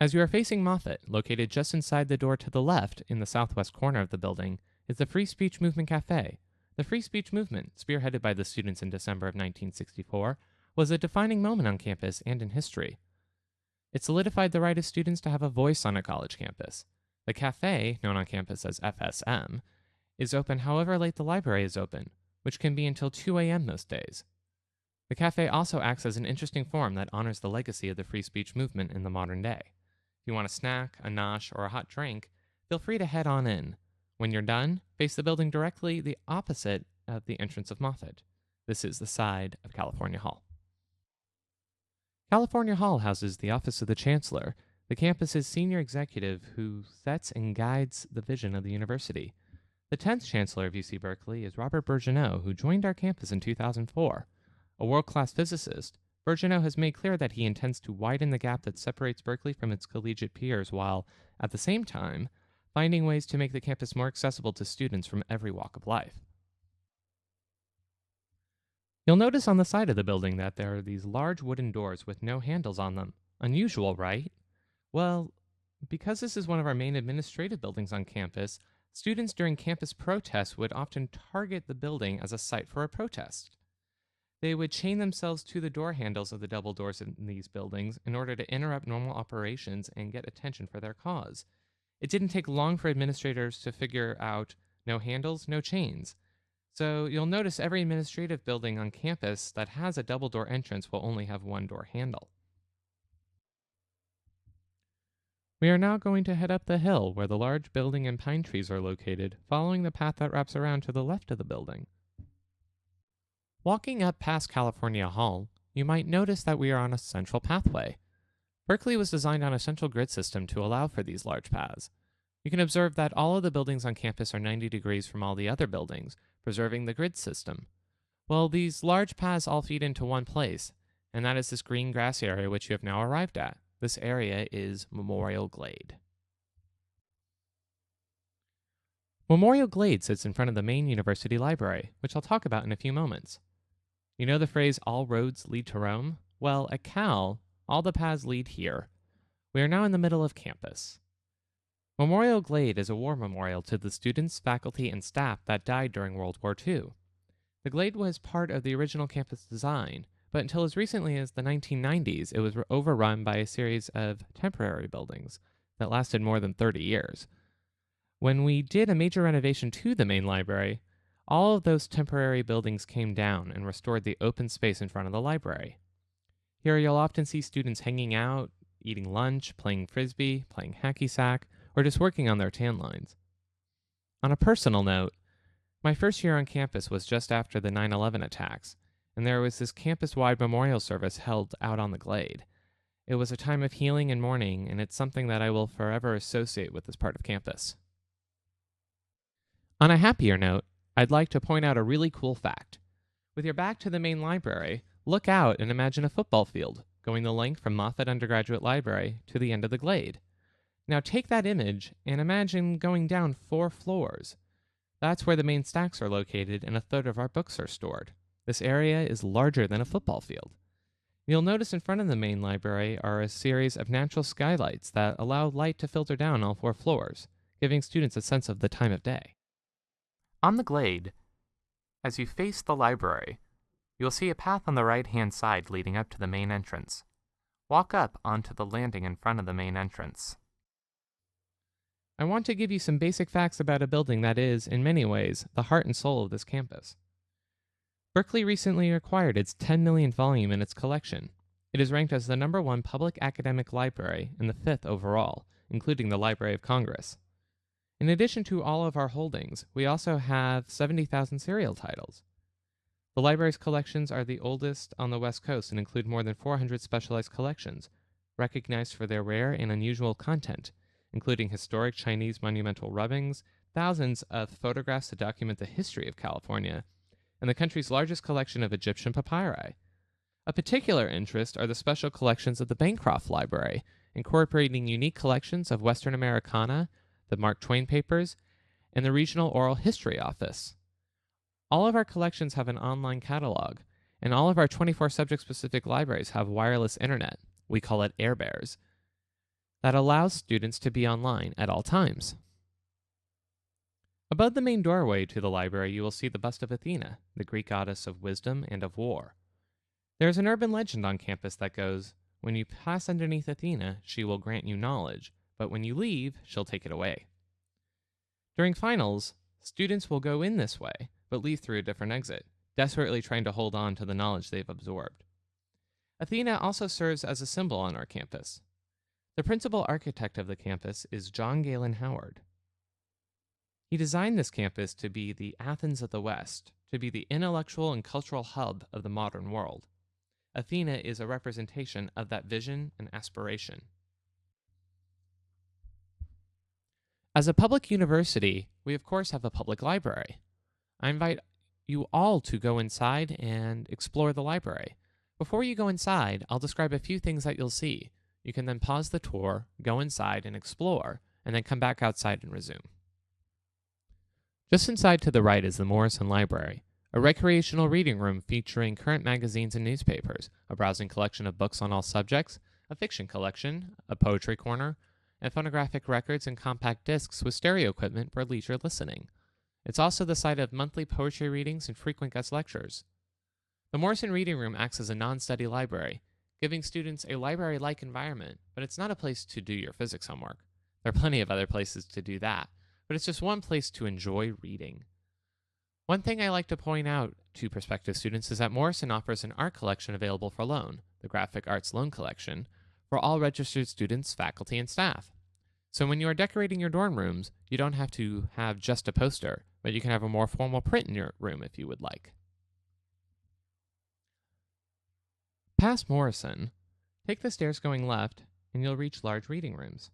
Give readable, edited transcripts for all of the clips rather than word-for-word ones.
As you are facing Moffett, located just inside the door to the left in the southwest corner of the building, is the Free Speech Movement Cafe. The Free Speech Movement, spearheaded by the students in December of 1964, was a defining moment on campus and in history. It solidified the right of students to have a voice on a college campus. The cafe, known on campus as FSM, is open however late the library is open, which can be until 2 a.m. most days. The cafe also acts as an interesting forum that honors the legacy of the free speech movement in the modern day. If you want a snack, a nosh, or a hot drink, feel free to head on in. When you're done, face the building directly the opposite of the entrance of Moffett. This is the side of California Hall. California Hall houses the Office of the Chancellor, the campus's senior executive who sets and guides the vision of the university. The 10th Chancellor of UC Berkeley is Robert Bourgeonneau, who joined our campus in 2004. A world-class physicist, Bourgeonneau has made clear that he intends to widen the gap that separates Berkeley from its collegiate peers while, at the same time, finding ways to make the campus more accessible to students from every walk of life. You'll notice on the side of the building that there are these large wooden doors with no handles on them. Unusual, right? Well, because this is one of our main administrative buildings on campus, students during campus protests would often target the building as a site for a protest. They would chain themselves to the door handles of the double doors in these buildings in order to interrupt normal operations and get attention for their cause. It didn't take long for administrators to figure out no handles, no chains. So you'll notice every administrative building on campus that has a double door entrance will only have one door handle. We are now going to head up the hill where the large building and pine trees are located, following the path that wraps around to the left of the building. Walking up past California Hall, you might notice that we are on a central pathway. Berkeley was designed on a central grid system to allow for these large paths. You can observe that all of the buildings on campus are 90 degrees from all the other buildings, preserving the grid system. Well, these large paths all feed into one place, and that is this green grassy area which you have now arrived at. This area is Memorial Glade. Memorial Glade sits in front of the main university library, which I'll talk about in a few moments. You know the phrase, all roads lead to Rome? Well, at Cal, all the paths lead here. We are now in the middle of campus. Memorial Glade is a war memorial to the students, faculty, and staff that died during World War II. The Glade was part of the original campus design, but until as recently as the 1990s, it was overrun by a series of temporary buildings that lasted more than 30 years. When we did a major renovation to the main library, all of those temporary buildings came down and restored the open space in front of the library. Here you'll often see students hanging out, eating lunch, playing frisbee, playing hacky sack, or just working on their tan lines. On a personal note, my first year on campus was just after the 9/11 attacks, and there was this campus-wide memorial service held out on the Glade. It was a time of healing and mourning, and it's something that I will forever associate with this part of campus. On a happier note, I'd like to point out a really cool fact. With your back to the main library, look out and imagine a football field going the length from Moffett Undergraduate Library to the end of the Glade. Now take that image and imagine going down 4 floors. That's where the main stacks are located and a third of our books are stored. This area is larger than a football field. You'll notice in front of the main library are a series of natural skylights that allow light to filter down all 4 floors, giving students a sense of the time of day. On the Glade, as you face the library, you'll see a path on the right-hand side leading up to the main entrance. Walk up onto the landing in front of the main entrance. I want to give you some basic facts about a building that is, in many ways, the heart and soul of this campus. Berkeley recently acquired its 10 millionth volume in its collection. It is ranked as the #1 public academic library and the 5th overall, including the Library of Congress. In addition to all of our holdings, we also have 70,000 serial titles. The library's collections are the oldest on the West Coast and include more than 400 specialized collections, recognized for their rare and unusual content, including historic Chinese monumental rubbings, thousands of photographs to document the history of California, and the country's largest collection of Egyptian papyri. Of particular interest are the special collections of the Bancroft Library, incorporating unique collections of Western Americana, the Mark Twain papers, and the Regional Oral History Office. All of our collections have an online catalog, and all of our 24 subject-specific libraries have wireless internet. We call it airbears. that allows students to be online at all times. Above the main doorway to the library, you will see the bust of Athena, the Greek goddess of wisdom and of war. There is an urban legend on campus that goes, "When you pass underneath Athena, she will grant you knowledge, but when you leave, she'll take it away." During finals, students will go in this way, but leave through a different exit, desperately trying to hold on to the knowledge they've absorbed. Athena also serves as a symbol on our campus. The principal architect of the campus is John Galen Howard. He designed this campus to be the Athens of the West, to be the intellectual and cultural hub of the modern world. Athena is a representation of that vision and aspiration. As a public university, we of course have a public library. I invite you all to go inside and explore the library. Before you go inside, I'll describe a few things that you'll see. You can then pause the tour, go inside and explore, and then come back outside and resume. Just inside to the right is the Morrison Library, a recreational reading room featuring current magazines and newspapers, a browsing collection of books on all subjects, a fiction collection, a poetry corner, and phonographic records and compact discs with stereo equipment for leisure listening. It's also the site of monthly poetry readings and frequent guest lectures. The Morrison Reading Room acts as a non-study library, giving students a library-like environment, but it's not a place to do your physics homework. There are plenty of other places to do that, but it's just one place to enjoy reading. One thing I like to point out to prospective students is that Morrison offers an art collection available for loan, the Graphic Arts Loan Collection, for all registered students, faculty, and staff. So when you are decorating your dorm rooms, you don't have to have just a poster, but you can have a more formal print in your room if you would like. Past Morrison, take the stairs going left, and you'll reach large reading rooms.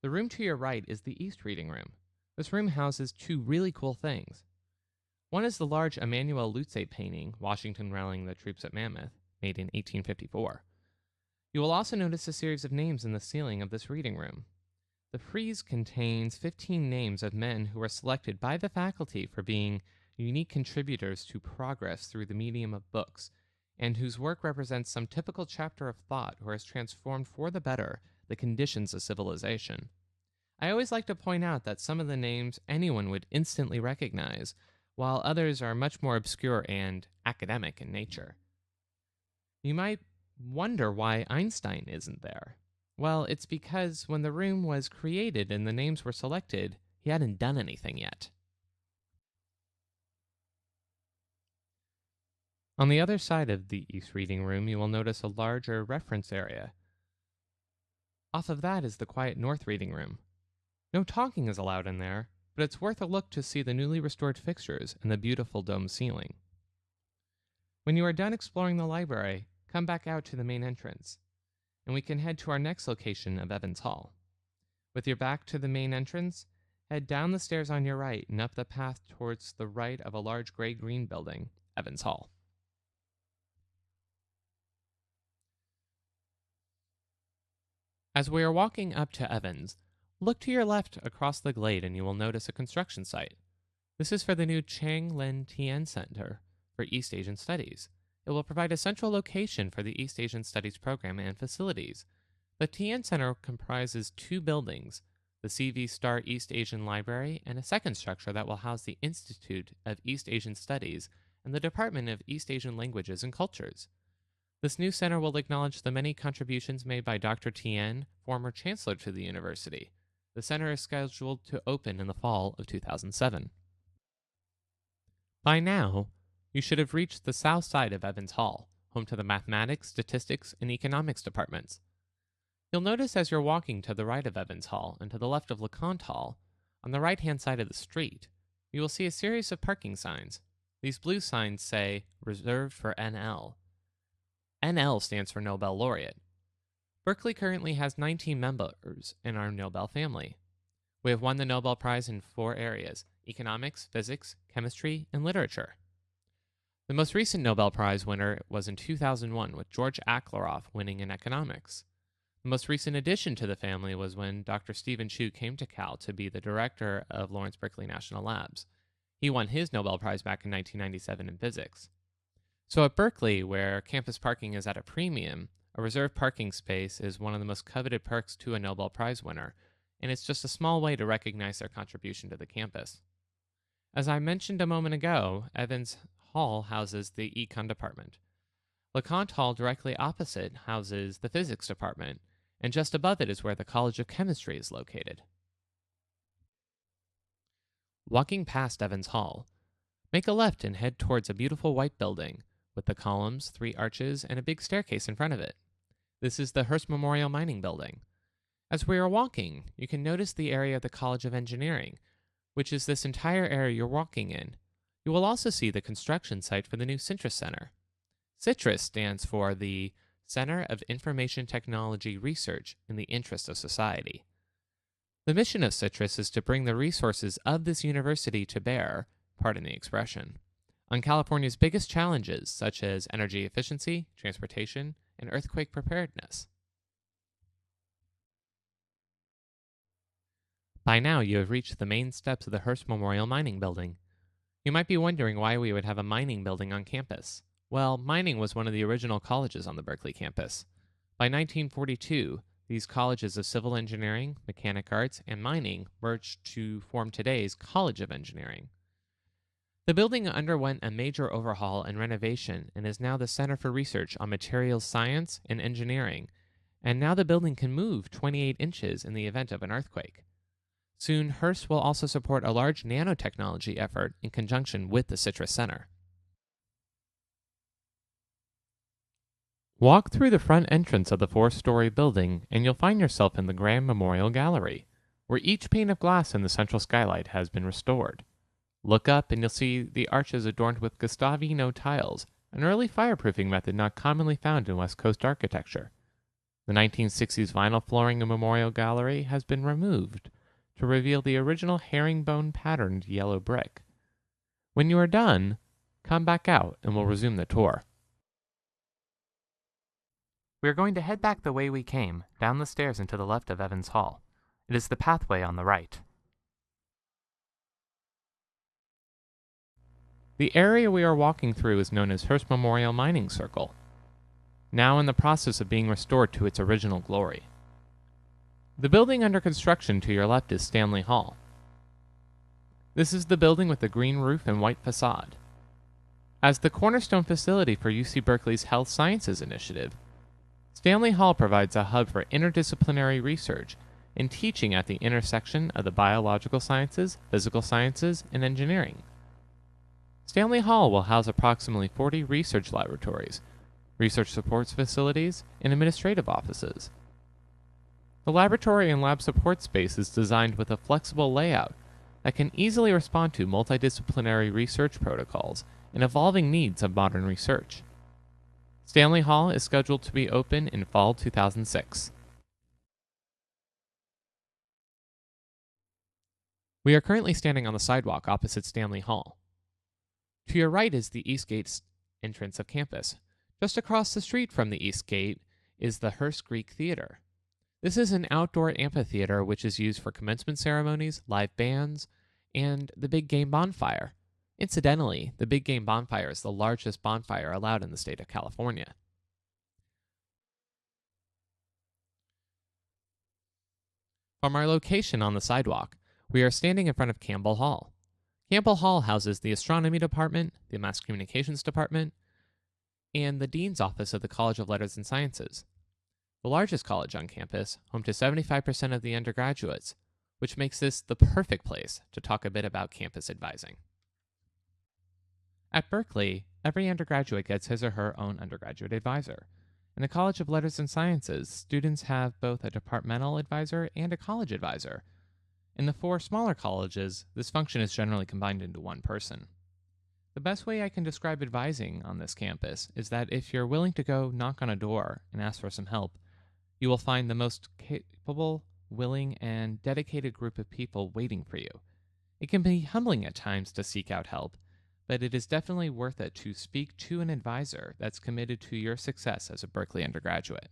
The room to your right is the East Reading Room. This room houses two really cool things. One is the large Emmanuel Lutze painting, Washington rallying the troops at Mammoth, made in 1854. You will also notice a series of names in the ceiling of this reading room. The frieze contains 15 names of men who were selected by the faculty for being unique contributors to progress through the medium of books, and whose work represents some typical chapter of thought or has transformed for the better the conditions of civilization. I always like to point out that some of the names anyone would instantly recognize, while others are much more obscure and academic in nature. You might wonder why Einstein isn't there. Well, it's because when the room was created and the names were selected, he hadn't done anything yet. On the other side of the East Reading Room, you will notice a larger reference area. Off of that is the quiet North Reading Room. No talking is allowed in there, but it's worth a look to see the newly restored fixtures and the beautiful dome ceiling. When you are done exploring the library, come back out to the main entrance, and we can head to our next location of Evans Hall. With your back to the main entrance, head down the stairs on your right and up the path towards the right of a large gray-green building, Evans Hall. As we are walking up to Evans, look to your left across the Glade and you will notice a construction site. This is for the new Chang Lin Tien Center for East Asian Studies. It will provide a central location for the East Asian Studies program and facilities. The Tien Center comprises two buildings, the CV Star East Asian Library and a second structure that will house the Institute of East Asian Studies and the Department of East Asian Languages and Cultures. This new center will acknowledge the many contributions made by Dr. Tien, former chancellor to the university. The center is scheduled to open in the fall of 2007. By now, you should have reached the south side of Evans Hall, home to the mathematics, statistics, and economics departments. You'll notice as you're walking to the right of Evans Hall and to the left of LeConte Hall, on the right-hand side of the street, you will see a series of parking signs. These blue signs say, "Reserved for NL." NL stands for Nobel Laureate. Berkeley currently has 19 members in our Nobel family. We have won the Nobel Prize in 4 areas: economics, physics, chemistry, and literature. The most recent Nobel Prize winner was in 2001, with George Aklaroff winning in economics. The most recent addition to the family was when Dr. Stephen Chu came to Cal to be the director of Lawrence Berkeley National Labs. He won his Nobel Prize back in 1997 in physics. So at Berkeley, where campus parking is at a premium, A reserved parking space is one of the most coveted perks to a Nobel Prize winner, and it's just a small way to recognize their contribution to the campus. As I mentioned a moment ago, Evans Hall houses the Econ department. LeConte Hall, directly opposite, houses the physics department, and just above it is where the College of Chemistry is located. Walking past Evans Hall, make a left and head towards a beautiful white building with the columns, 3 arches, and a big staircase in front of it. This is the Hearst Memorial Mining Building. As we are walking, you can notice the area of the College of Engineering, which is this entire area you're walking in. You will also see the construction site for the new CITRIS Center. CITRIS stands for the Center of Information Technology Research in the Interest of Society. The mission of CITRIS is to bring the resources of this university to bear, pardon the expression, on California's biggest challenges such as energy efficiency, transportation, and earthquake preparedness. By now, you have reached the main steps of the Hearst Memorial Mining Building. You might be wondering why we would have a mining building on campus. Well, mining was one of the original colleges on the Berkeley campus. By 1942, these colleges of civil engineering, mechanic arts, and mining merged to form today's College of Engineering. The building underwent a major overhaul and renovation and is now the Center for Research on Materials Science and Engineering, and now the building can move 28 inches in the event of an earthquake. Soon, Hearst will also support a large nanotechnology effort in conjunction with the CITRIS Center. Walk through the front entrance of the 4-story building and you'll find yourself in the Grand Memorial Gallery, where each pane of glass in the central skylight has been restored. Look up and you'll see the arches adorned with Gustavino tiles, an early fireproofing method not commonly found in West Coast architecture. The 1960s vinyl flooring in Memorial Gallery has been removed to reveal the original herringbone-patterned yellow brick. When you are done, come back out and we'll resume the tour. We are going to head back the way we came, down the stairs and to the left of Evans Hall. It is the pathway on the right. The area we are walking through is known as Hearst Memorial Mining Circle, now in the process of being restored to its original glory. The building under construction to your left is Stanley Hall. This is the building with the green roof and white facade. As the cornerstone facility for UC Berkeley's Health Sciences Initiative, Stanley Hall provides a hub for interdisciplinary research and teaching at the intersection of the biological sciences, physical sciences, and engineering. Stanley Hall will house approximately 40 research laboratories, research supports facilities, and administrative offices. The laboratory and lab support space is designed with a flexible layout that can easily respond to multidisciplinary research protocols and evolving needs of modern research. Stanley Hall is scheduled to be open in fall 2006. We are currently standing on the sidewalk opposite Stanley Hall. To your right is the East Gate entrance of campus. Just across the street from the East Gate is the Hearst Greek Theater. This is an outdoor amphitheater which is used for commencement ceremonies, live bands, and the Big Game Bonfire. Incidentally, the Big Game Bonfire is the largest bonfire allowed in the state of California. From our location on the sidewalk, we are standing in front of Campbell Hall. Campbell Hall houses the Astronomy Department, the Mass Communications Department, and the Dean's Office of the College of Letters and Sciences. The largest college on campus, home to 75% of the undergraduates, which makes this the perfect place to talk a bit about campus advising. At Berkeley, every undergraduate gets his or her own undergraduate advisor. In the College of Letters and Sciences, students have both a departmental advisor and a college advisor. In the 4 smaller colleges, this function is generally combined into one person. The best way I can describe advising on this campus is that if you're willing to go knock on a door and ask for some help, you will find the most capable, willing, and dedicated group of people waiting for you. It can be humbling at times to seek out help, but it is definitely worth it to speak to an advisor that's committed to your success as a Berkeley undergraduate.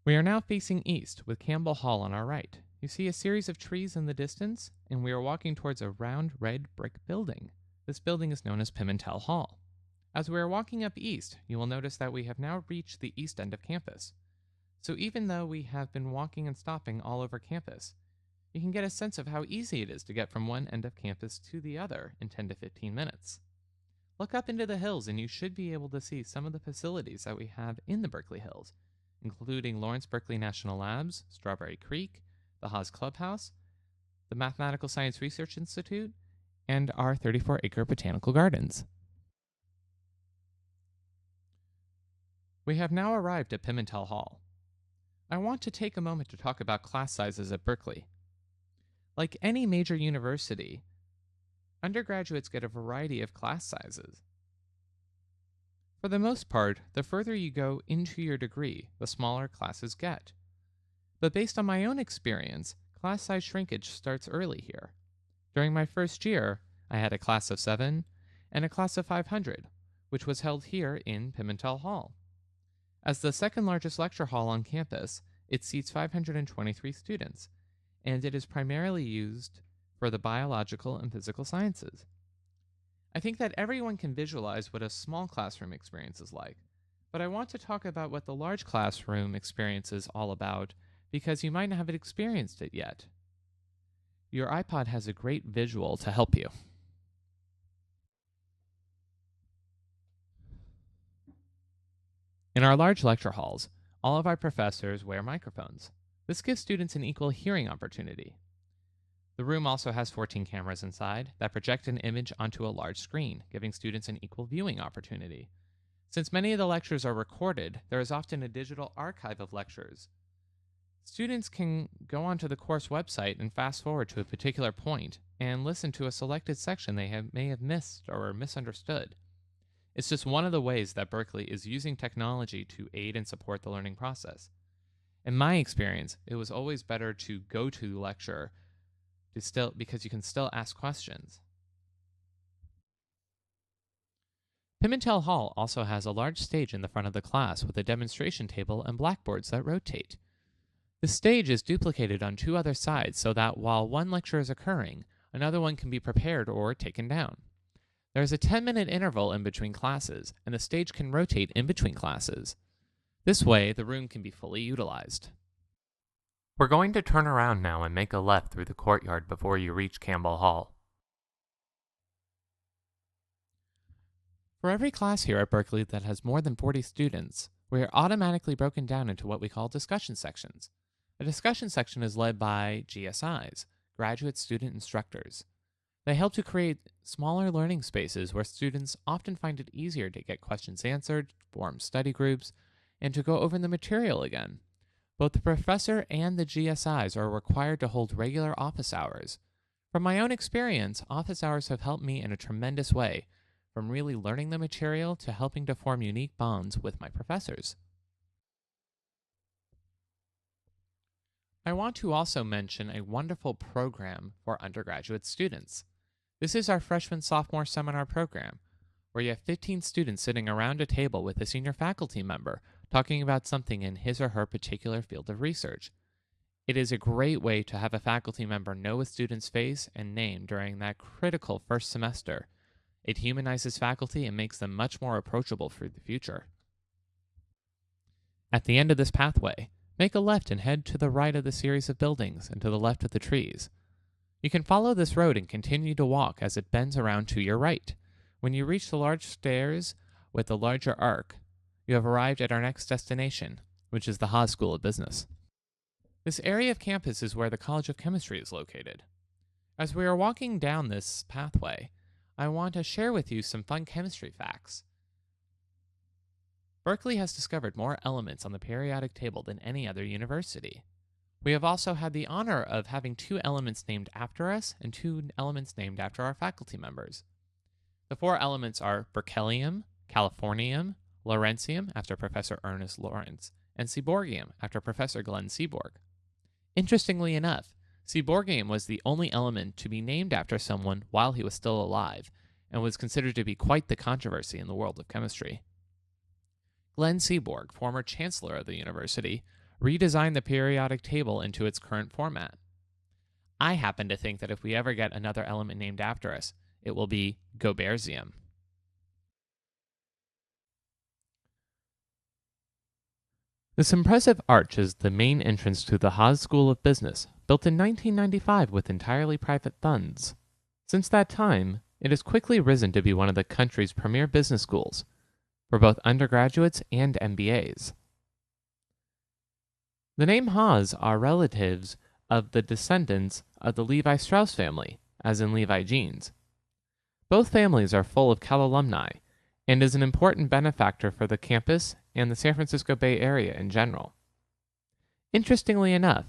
We are now facing east with Campbell Hall on our right. You see a series of trees in the distance, and we are walking towards a round red brick building. This building is known as Pimentel Hall. As we are walking up east, you will notice that we have now reached the east end of campus. So even though we have been walking and stopping all over campus, you can get a sense of how easy it is to get from one end of campus to the other in 10 to 15 minutes. Look up into the hills and you should be able to see some of the facilities that we have in the Berkeley Hills, including Lawrence Berkeley National Labs, Strawberry Creek, the Haas Clubhouse, the Mathematical Science Research Institute, and our 34-acre botanical gardens. We have now arrived at Pimentel Hall. I want to take a moment to talk about class sizes at Berkeley. Like any major university, undergraduates get a variety of class sizes. For the most part, the further you go into your degree, the smaller classes get. But based on my own experience, class size shrinkage starts early here. During my first year, I had a class of 7 and a class of 500, which was held here in Pimentel Hall. As the second largest lecture hall on campus, it seats 523 students, and it is primarily used for the biological and physical sciences. I think that everyone can visualize what a small classroom experience is like, but I want to talk about what the large classroom experience is all about because you might not have experienced it yet. Your iPod has a great visual to help you. In our large lecture halls, all of our professors wear microphones. This gives students an equal hearing opportunity. The room also has 14 cameras inside that project an image onto a large screen, giving students an equal viewing opportunity. Since many of the lectures are recorded, there is often a digital archive of lectures. Students can go onto the course website and fast forward to a particular point and listen to a selected section they may have missed or misunderstood. It's just one of the ways that Berkeley is using technology to aid and support the learning process. In my experience, it was always better to go to the lecture because you can still ask questions. Pimentel Hall also has a large stage in the front of the class with a demonstration table and blackboards that rotate. The stage is duplicated on 2 other sides so that while one lecture is occurring, another one can be prepared or taken down. There is a 10-minute interval in between classes, and the stage can rotate in between classes. This way, the room can be fully utilized. We're going to turn around now and make a left through the courtyard before you reach Campbell Hall. For every class here at Berkeley that has more than 40 students, we are automatically broken down into what we call discussion sections. A discussion section is led by GSIs, graduate student instructors. They help to create smaller learning spaces where students often find it easier to get questions answered, form study groups, and to go over the material again. Both the professor and the GSIs are required to hold regular office hours. From my own experience, office hours have helped me in a tremendous way, from really learning the material to helping to form unique bonds with my professors. I want to also mention a wonderful program for undergraduate students. This is our freshman-sophomore seminar program, where you have 15 students sitting around a table with a senior faculty member talking about something in his or her particular field of research. It is a great way to have a faculty member know a student's face and name during that critical first semester. It humanizes faculty and makes them much more approachable for the future. At the end of this pathway, make a left and head to the right of the series of buildings and to the left of the trees. You can follow this road and continue to walk as it bends around to your right. When you reach the large stairs with the larger arc, you have arrived at our next destination, which is the Haas School of Business. This area of campus is where the College of Chemistry is located. As we are walking down this pathway, I want to share with you some fun chemistry facts. Berkeley has discovered more elements on the periodic table than any other university. We have also had the honor of having 2 elements named after us and 2 elements named after our faculty members. The 4 elements are berkelium, californium, lawrencium after Professor Ernest Lawrence, and seaborgium after Professor Glenn Seaborg. Interestingly enough, seaborgium was the only element to be named after someone while he was still alive, and was considered to be quite the controversy in the world of chemistry. Glenn Seaborg, former chancellor of the university, redesigned the periodic table into its current format. I happen to think that if we ever get another element named after us, it will be goberzium. This impressive arch is the main entrance to the Haas School of Business, built in 1995 with entirely private funds. Since that time, it has quickly risen to be one of the country's premier business schools, for both undergraduates and MBAs. The name Haas are relatives of the descendants of the Levi Strauss family, as in Levi Jeans. Both families are full of Cal alumni, and is an important benefactor for the campus and the San Francisco Bay Area in general. Interestingly enough,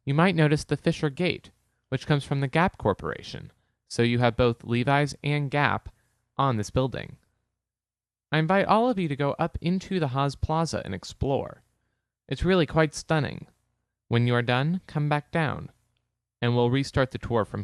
you might notice the Fisher Gate, which comes from the Gap Corporation, so you have both Levi's and Gap on this building. I invite all of you to go up into the Haas Plaza and explore. It's really quite stunning. When you are done, come back down, and we'll restart the tour from here.